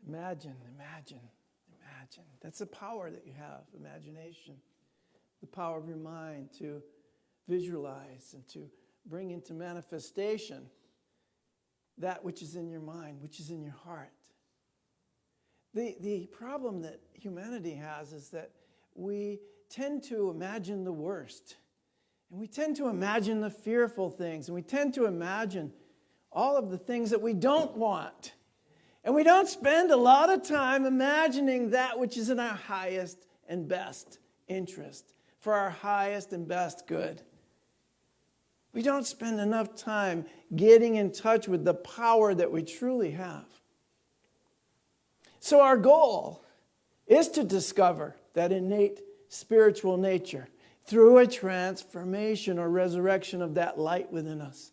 Imagine. That's the power that you have, imagination. The power of your mind to visualize and to bring into manifestation that which is in your mind, which is in your heart. The problem that humanity has is that we tend to imagine the worst. And we tend to imagine the fearful things. And we tend to imagine all of the things that we don't want. And we don't spend a lot of time imagining that which is in our highest and best interest, for our highest and best good. We don't spend enough time getting in touch with the power that we truly have. So our goal is to discover that innate spiritual nature through a transformation or resurrection of that light within us.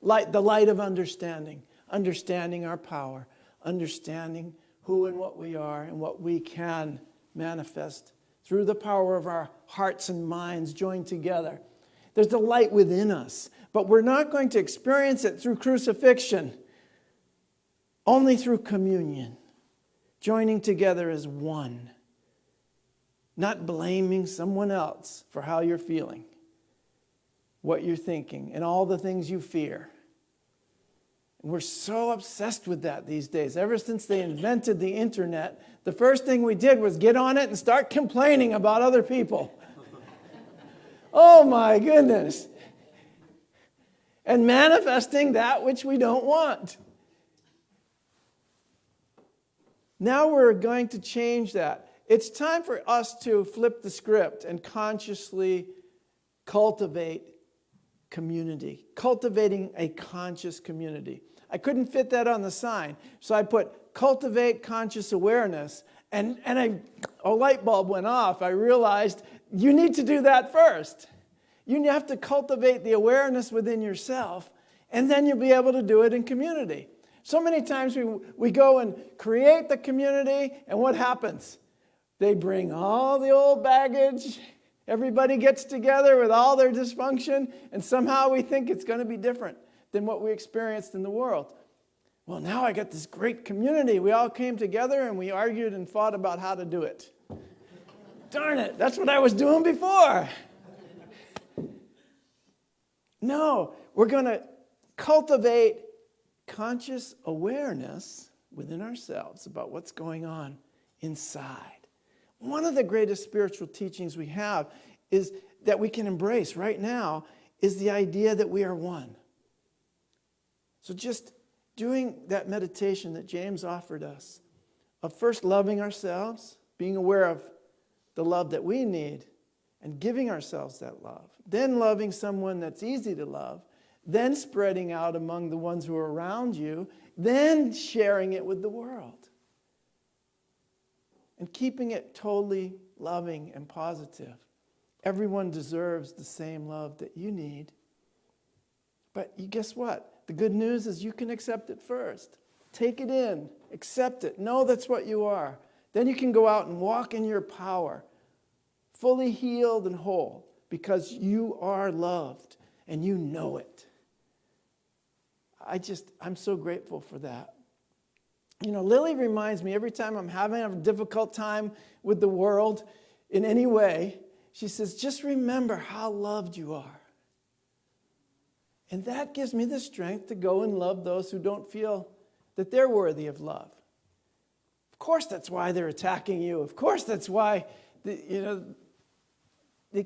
The light of understanding our power, understanding who and what we are and what we can manifest through the power of our hearts and minds joined together. There's a light within us, but we're not going to experience it through crucifixion, only through communion, joining together as one, not blaming someone else for how you're feeling, what you're thinking, and all the things you fear. We're so obsessed with that these days. Ever since they invented the internet, the first thing we did was get on it and start complaining about other people. Oh my goodness. And manifesting that which we don't want. Now we're going to change that. It's time for us to flip the script and consciously cultivate community. Cultivating a conscious community. I couldn't fit that on the sign, so I put cultivate conscious awareness, and a light bulb went off. I realized you need to do that first. You have to cultivate the awareness within yourself, and then you'll be able to do it in community. So many times we go and create the community, and what happens? They bring all the old baggage. Everybody gets together with all their dysfunction, and somehow we think it's going to be different than what we experienced in the world. Well, now I got this great community. We all came together and we argued and fought about how to do it. Darn it, that's what I was doing before. No, we're going to cultivate conscious awareness within ourselves about what's going on inside. One of the greatest spiritual teachings we have is that we can embrace right now is the idea that we are one. So just doing that meditation that James offered us of first loving ourselves, being aware of the love that we need, and giving ourselves that love. Then loving someone that's easy to love. Then spreading out among the ones who are around you. Then sharing it with the world. And keeping it totally loving and positive. Everyone deserves the same love that you need. But guess what? The good news is you can accept it first. Take it in. Accept it. Know that's what you are. Then you can go out and walk in your power. Fully healed and whole. Because you are loved. And you know it. I'm so grateful for that. You know, Lily reminds me every time I'm having a difficult time with the world in any way, she says, just remember how loved you are. And that gives me the strength to go and love those who don't feel that they're worthy of love. Of course, that's why they're attacking you. Of course, that's why they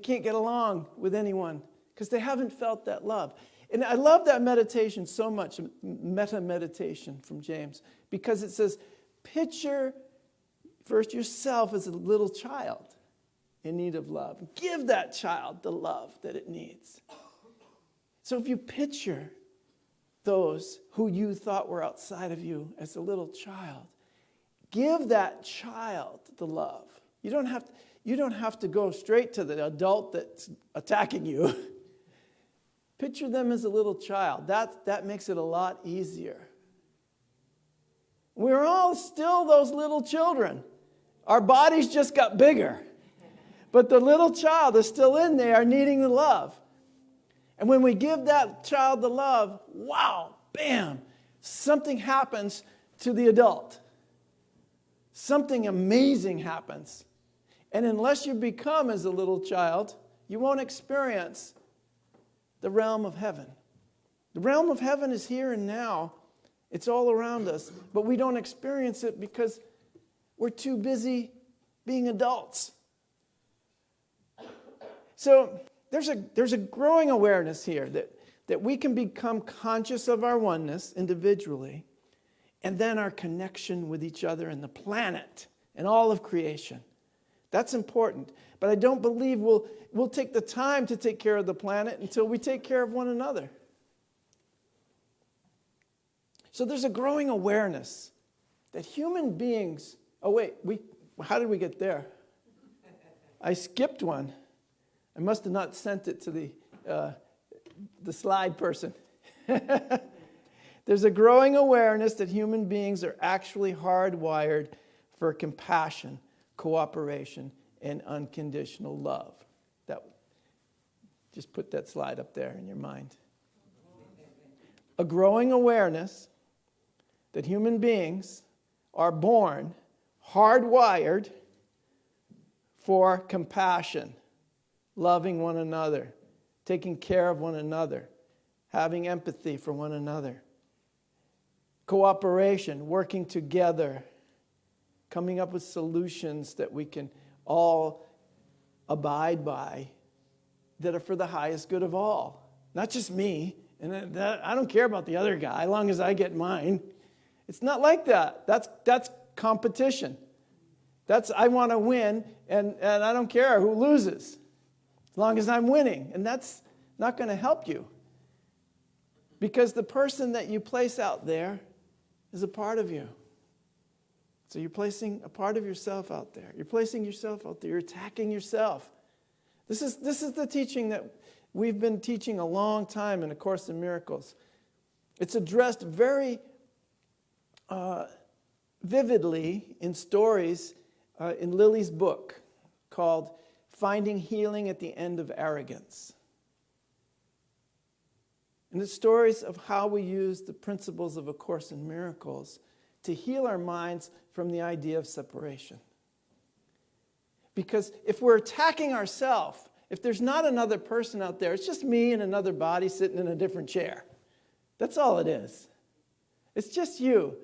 can't get along with anyone because they haven't felt that love. And I love that meditation so much, meta meditation from James, because it says, picture first yourself as a little child in need of love. Give that child the love that it needs. So if you picture those who you thought were outside of you as a little child, give that child the love. You don't have to go straight to the adult that's attacking you. Picture them as a little child. That makes it a lot easier. We're all still those little children. Our bodies just got bigger. But the little child is still in there needing the love. And when we give that child the love, wow, bam, something happens to the adult. something amazing happens. And unless you become as a little child, you won't experience the realm of heaven. The realm of heaven is here and now. It's all around us. But we don't experience it because we're too busy being adults. So there's a growing awareness here that we can become conscious of our oneness individually, and then our connection with each other and the planet and all of creation. That's important. But I don't believe we'll take the time to take care of the planet until we take care of one another. So there's a growing awareness that human beings... Oh, wait. How did we get there? I skipped one. I must have not sent it to the slide person. There's a growing awareness that human beings are actually hardwired for compassion, cooperation, and unconditional love. Just put that slide up there in your mind. A growing awareness that human beings are born hardwired for compassion, loving one another, taking care of one another, having empathy for one another, cooperation, working together, coming up with solutions that we can all abide by that are for the highest good of all. Not just me. And I don't care about the other guy, as long as I get mine. It's not like that. That's competition. That's I want to win, and I don't care who loses, as long as I'm winning. And that's not going to help you. Because the person that you place out there is a part of you. So you're placing a part of yourself out there. You're placing yourself out there. You're attacking yourself. This is the teaching that we've been teaching a long time in A Course in Miracles. It's addressed very vividly in stories in Lily's book called Finding Healing at the End of Arrogance. And it's stories of how we use the principles of A Course in Miracles to heal our minds from the idea of separation. Because if we're attacking ourselves, if there's not another person out there, it's just me and another body sitting in a different chair. That's all it is. It's just you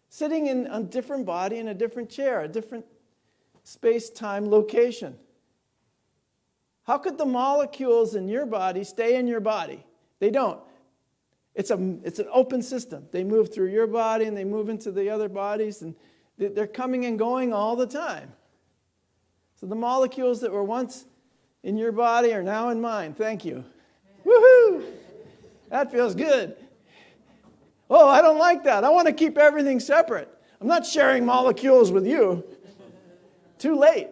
sitting in a different body in a different chair, a different space-time location. How could the molecules in your body stay in your body? They don't. It's an open system. They move through your body and they move into the other bodies, and they're coming and going all the time. So the molecules that were once in your body are now in mine. Thank you. Woohoo! That feels good. Oh, I don't like that. I want to keep everything separate. I'm not sharing molecules with you. Too late.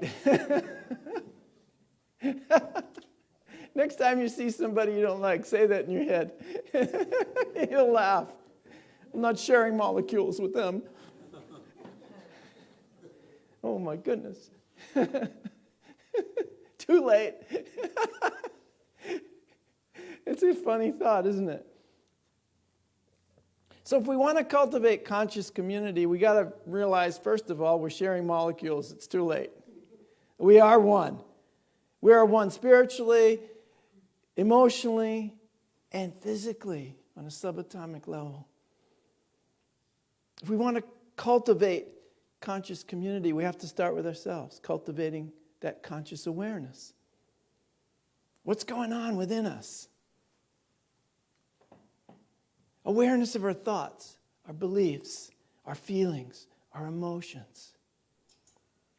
Next time you see somebody you don't like, say that in your head. He'll laugh. I'm not sharing molecules with them. Oh my goodness. Too late. It's a funny thought, isn't it? So if we want to cultivate conscious community, we got to realize, first of all, we're sharing molecules. It's too late. We are one. We are one spiritually, emotionally, and physically on a subatomic level. If we want to cultivate conscious community, we have to start with ourselves, cultivating that conscious awareness. What's going on within us? Awareness of our thoughts, our beliefs, our feelings, our emotions,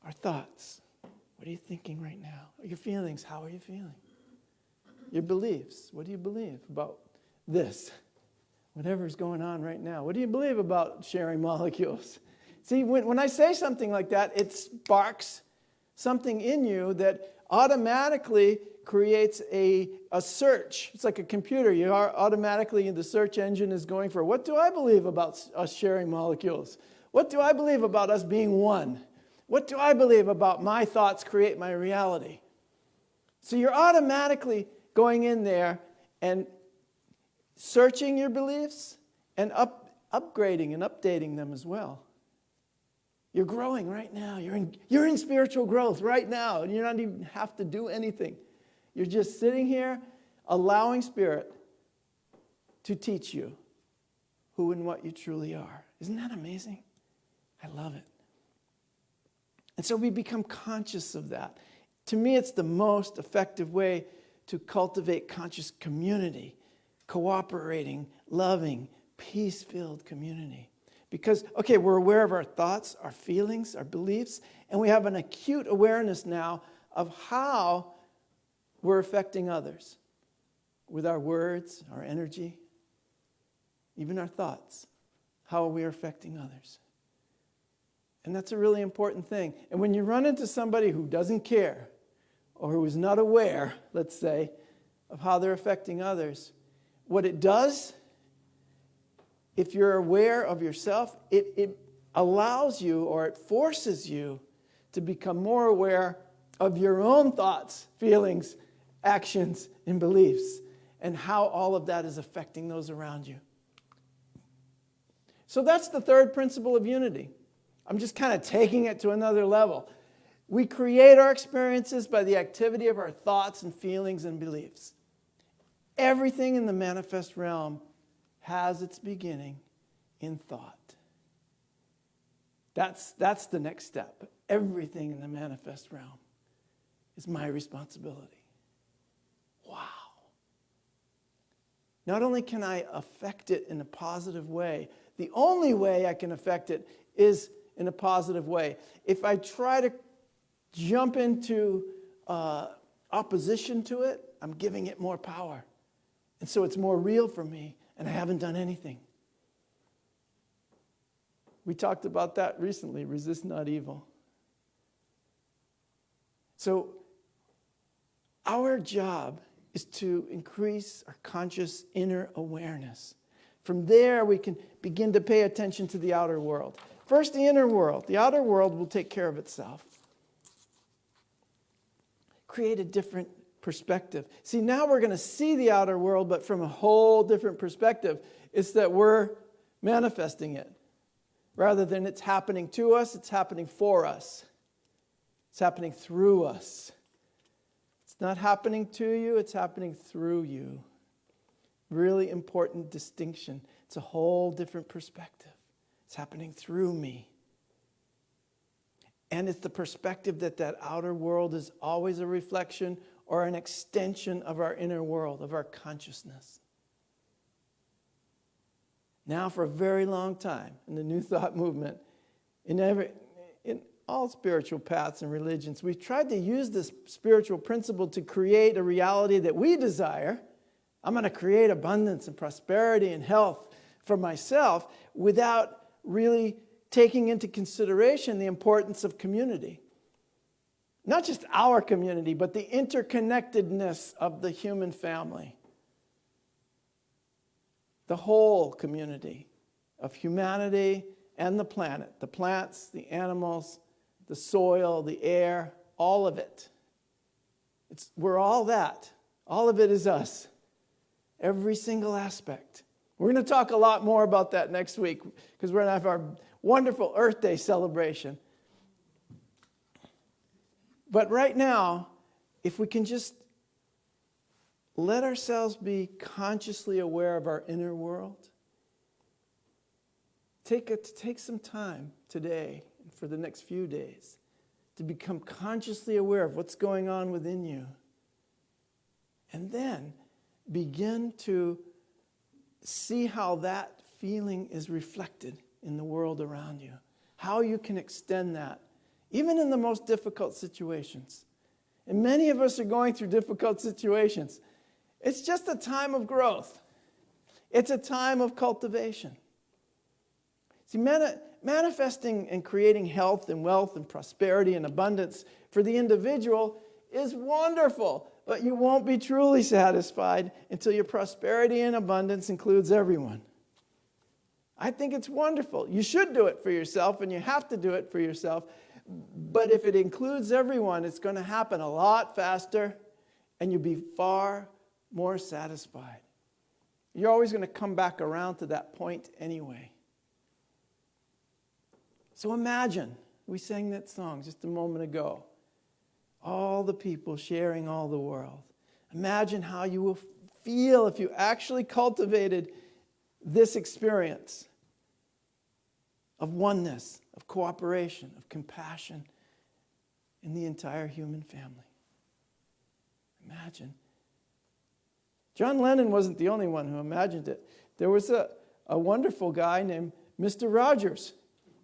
our thoughts. What are you thinking right now? Your feelings, how are you feeling? Your beliefs, what do you believe about this? Whatever's going on right now. What do you believe about sharing molecules? See, when I say something like that, it sparks something in you that automatically creates a search. It's like a computer. You are automatically, the search engine is going for, what do I believe about us sharing molecules? What do I believe about us being one? What do I believe about my thoughts create my reality? So you're automatically going in there and searching your beliefs and upgrading and updating them as well. You're growing right now. You're in spiritual growth right now. And you don't even have to do anything. You're just sitting here allowing Spirit to teach you who and what you truly are. Isn't that amazing? I love it. And so we become conscious of that. To me, it's the most effective way to cultivate conscious community, cooperating, loving, peace-filled community. Because, okay, we're aware of our thoughts, our feelings, our beliefs, and we have an acute awareness now of how we're affecting others with our words, our energy, even our thoughts. How we are affecting others. And that's a really important thing. And when you run into somebody who doesn't care or who is not aware, let's say, of how they're affecting others, what it does, if you're aware of yourself, it allows you or it forces you to become more aware of your own thoughts, feelings, actions, and beliefs, and how all of that is affecting those around you. So that's the third principle of unity. I'm just kind of taking it to another level. We create our experiences by the activity of our thoughts and feelings and beliefs. Everything in the manifest realm has its beginning in thought. That's the next step. Everything in the manifest realm is my responsibility. Wow. Not only can I affect it in a positive way, the only way I can affect it is in a positive way. If I try to jump into opposition to it, I'm giving it more power. And so it's more real for me, and I haven't done anything. We talked about that recently, resist not evil. So our job is to increase our conscious inner awareness. From there, we can begin to pay attention to the outer world. First, the inner world. The outer world will take care of itself. Create a different perspective. See, now we're going to see the outer world, but from a whole different perspective. It's that we're manifesting it. Rather than it's happening to us, it's happening for us. It's happening through us. It's not happening to you, it's happening through you. Really important distinction. It's a whole different perspective. It's happening through me. And it's the perspective that outer world is always a reflection or an extension of our inner world, of our consciousness. Now, for a very long time in the New Thought movement, in all spiritual paths and religions, we've tried to use this spiritual principle to create a reality that we desire. I'm going to create abundance and prosperity and health for myself without really taking into consideration the importance of community. Not just our community, but the interconnectedness of the human family. The whole community of humanity and the planet. The plants, the animals, the soil, the air, all of it. We're all that. All of it is us. Every single aspect. We're going to talk a lot more about that next week because we're going to have our wonderful Earth Day celebration. But right now, if we can just let ourselves be consciously aware of our inner world, take some time today and for the next few days to become consciously aware of what's going on within you. And then begin to see how that feeling is reflected in the world around you. How you can extend that, even in the most difficult situations. And many of us are going through difficult situations. It's just a time of growth. It's a time of cultivation. See, manifesting and creating health and wealth and prosperity and abundance for the individual is wonderful, but you won't be truly satisfied until your prosperity and abundance includes everyone. I think it's wonderful. You should do it for yourself, and you have to do it for yourself. But if it includes everyone, it's going to happen a lot faster, and you'll be far more satisfied. You're always going to come back around to that point anyway. So imagine, we sang that song just a moment ago, all the people sharing all the world. Imagine how you will feel if you actually cultivated this experience of oneness, of cooperation, of compassion in the entire human family. Imagine. John Lennon wasn't the only one who imagined it. There was a wonderful guy named Mr. Rogers.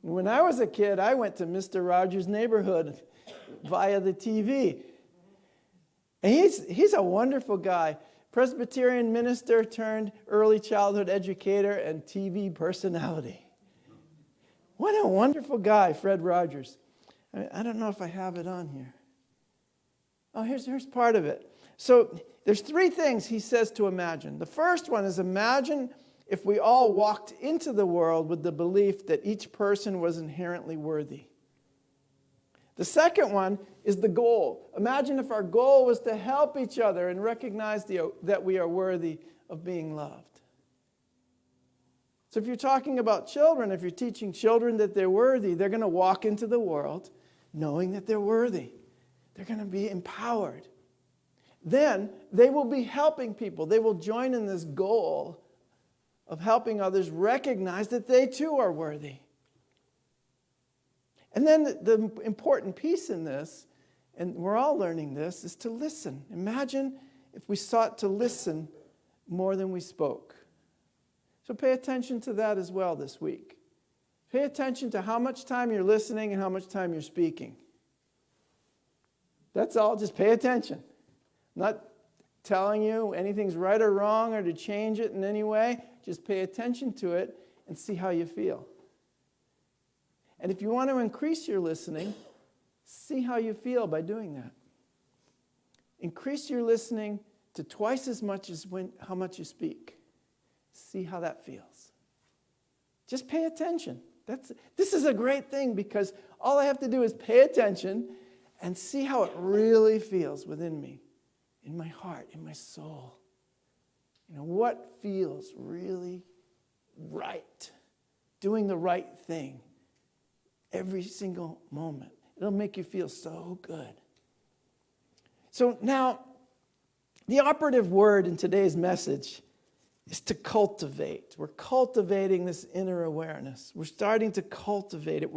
When I was a kid, I went to Mr. Rogers' neighborhood via the TV. And he's a wonderful guy. Presbyterian minister turned early childhood educator and TV personality. What a wonderful guy, Fred Rogers. I don't know if I have it on here. Oh, here's part of it. So there's three things he says to imagine. The first one is imagine if we all walked into the world with the belief that each person was inherently worthy. The second one is the goal. Imagine if our goal was to help each other and recognize that we are worthy of being loved. So if you're talking about children, if you're teaching children that they're worthy, they're going to walk into the world knowing that they're worthy. They're going to be empowered. Then they will be helping people. They will join in this goal of helping others recognize that they too are worthy. And then the important piece in this, and we're all learning this, is to listen. Imagine if we sought to listen more than we spoke. So pay attention to that as well this week. Pay attention to how much time you're listening and how much time you're speaking. That's all. Just pay attention. I'm not telling you anything's right or wrong or to change it in any way. Just pay attention to it and see how you feel. And if you want to increase your listening, see how you feel by doing that. Increase your listening to twice as much as how much you speak. See how that feels. Just pay attention. This is a great thing because all I have to do is pay attention and see how it really feels within me, in my heart, in my soul. What feels really right? Doing the right thing every single moment. It'll make you feel so good. So now, the operative word in today's message is to cultivate. We're cultivating this inner awareness. We're starting to cultivate it.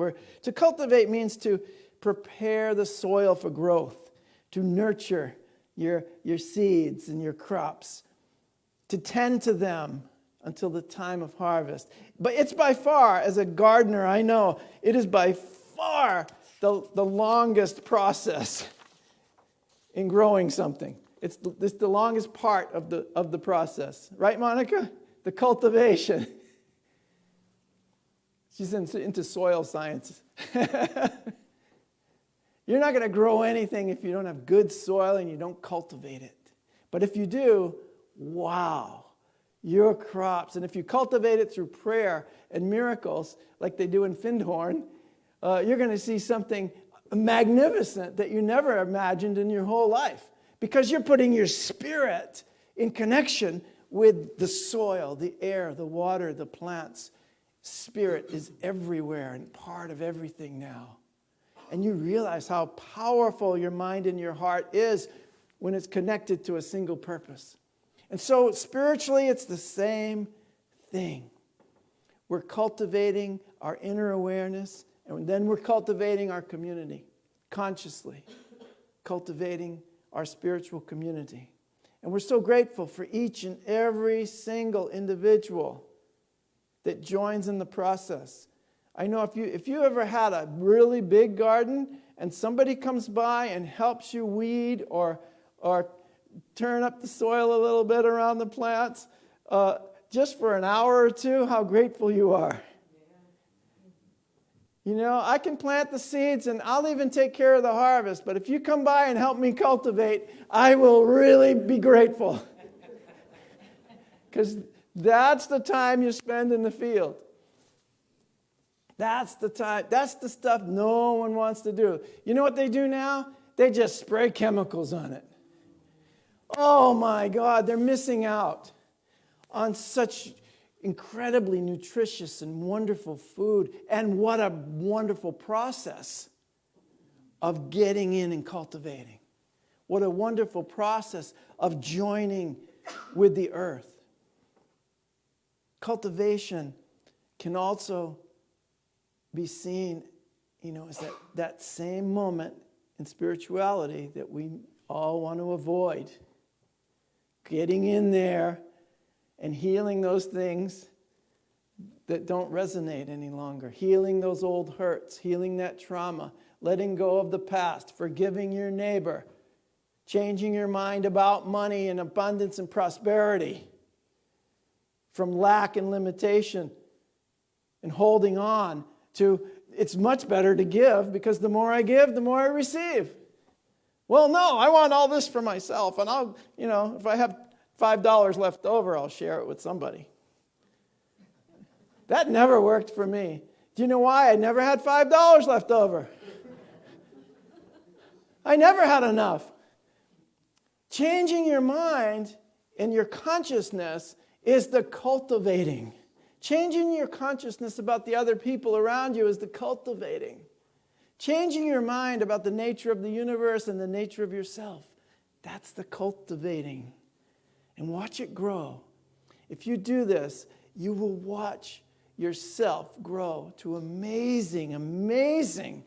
To cultivate means to prepare the soil for growth, to nurture your seeds and your crops, to tend to them until the time of harvest. But it's by far, as a gardener, I know, it is by far the longest process in growing something. It's the longest part of the process. Right, Monica? The cultivation. She's into soil science. You're not going to grow anything if you don't have good soil and you don't cultivate it. But if you do, wow, your crops. And if you cultivate it through prayer and miracles, like they do in Findhorn, you're going to see something magnificent that you never imagined in your whole life. Because you're putting your spirit in connection with the soil, the air, the water, the plants. Spirit is everywhere and part of everything now. And you realize how powerful your mind and your heart is when it's connected to a single purpose. And so spiritually, it's the same thing. We're cultivating our inner awareness, and then we're cultivating our community consciously, cultivating our spiritual community. And we're so grateful for each and every single individual that joins in the process. I know if you ever had a really big garden and somebody comes by and helps you weed or turn up the soil a little bit around the plants, just for an hour or two, how grateful you are. I can plant the seeds and I'll even take care of the harvest, but if you come by and help me cultivate, I will really be grateful. Because that's the time you spend in the field. That's the time. That's the stuff no one wants to do. You know what they do now? They just spray chemicals on it. Oh my God, they're missing out on such incredibly nutritious and wonderful food. And what a wonderful process of getting in and cultivating. What a wonderful process of joining with the earth. Cultivation can also be seen, as that same moment in spirituality that we all want to avoid. Getting in there and healing those things that don't resonate any longer. Healing those old hurts, healing that trauma, letting go of the past, forgiving your neighbor, changing your mind about money and abundance and prosperity, from lack and limitation, and holding on to, it's much better to give because the more I give, the more I receive. Well, no, I want all this for myself, and I'll, if I have $5 left over, I'll share it with somebody. That never worked for me. Do you know why? I never had $5 left over. I never had enough. Changing your mind and your consciousness is the cultivating. Changing your consciousness about the other people around you is the cultivating. Changing your mind about the nature of the universe and the nature of yourself, that's the cultivating. And watch it grow. If you do this, you will watch yourself grow to amazing, amazing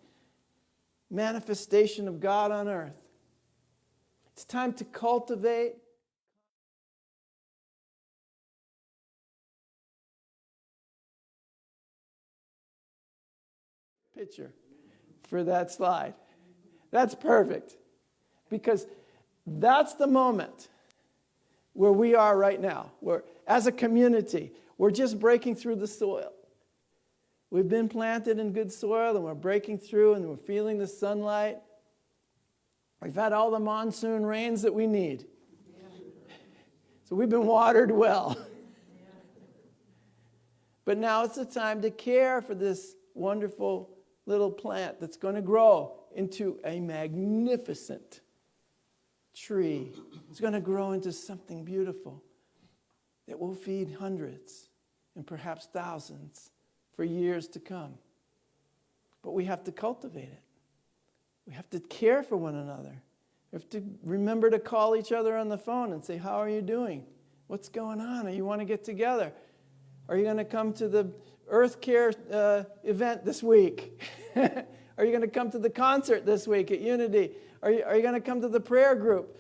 manifestation of God on earth. It's time to cultivate. Picture for that slide. That's perfect. Because that's the moment where we are right now. Where, as a community, we're just breaking through the soil. We've been planted in good soil, and we're breaking through, and we're feeling the sunlight. We've had all the monsoon rains that we need. So we've been watered well. But now it's the time to care for this wonderful little plant that's going to grow into a magnificent tree. It's going to grow into something beautiful that will feed hundreds and perhaps thousands for years to come. But we have to cultivate it. We have to care for one another. We have to remember to call each other on the phone and say, how are you doing? What's going on? You want to get together? Are you going to come to the Earth Care event this week? Are you going to come to the concert this week at Unity? Are you going to come to the prayer group?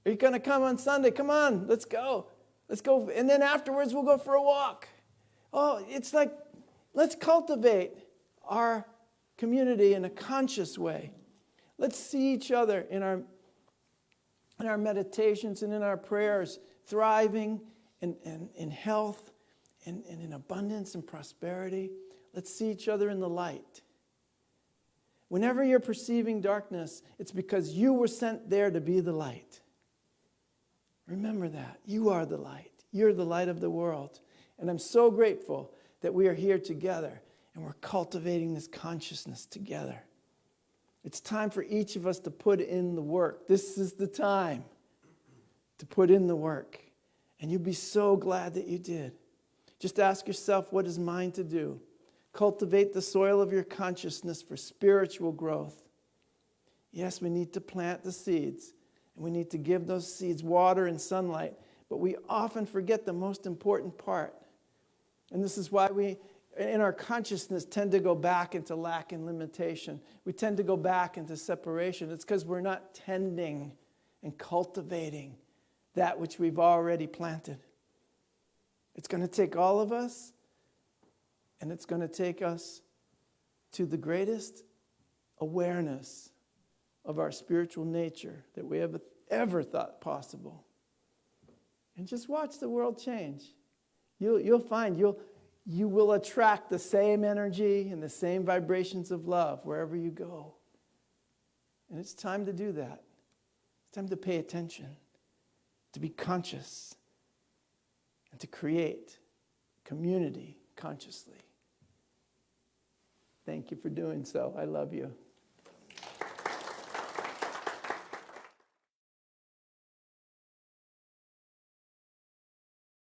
Are you going to come on Sunday? Come on, let's go. Let's go. And then afterwards, we'll go for a walk. Oh, it's like, let's cultivate our community in a conscious way. Let's see each other in our meditations and in our prayers, thriving in health and in abundance and prosperity. Let's see each other in the light. Whenever you're perceiving darkness, it's because you were sent there to be the light. Remember that. You are the light. You're the light of the world. And I'm so grateful that we are here together and we're cultivating this consciousness together. It's time for each of us to put in the work. This is the time to put in the work. And you'll be so glad that you did. Just ask yourself, what is mine to do? Cultivate the soil of your consciousness for spiritual growth. Yes, we need to plant the seeds, and we need to give those seeds water and sunlight, but we often forget the most important part. And this is why we, in our consciousness, tend to go back into lack and limitation. We tend to go back into separation. It's because we're not tending and cultivating that which we've already planted. It's going to take all of us, and it's going to take us to the greatest awareness of our spiritual nature that we have ever thought possible. And just watch the world change. You'll find you will attract the same energy and the same vibrations of love wherever you go. And it's time to do that. It's time to pay attention, to be conscious, and to create community consciously. Thank you for doing so. I love you.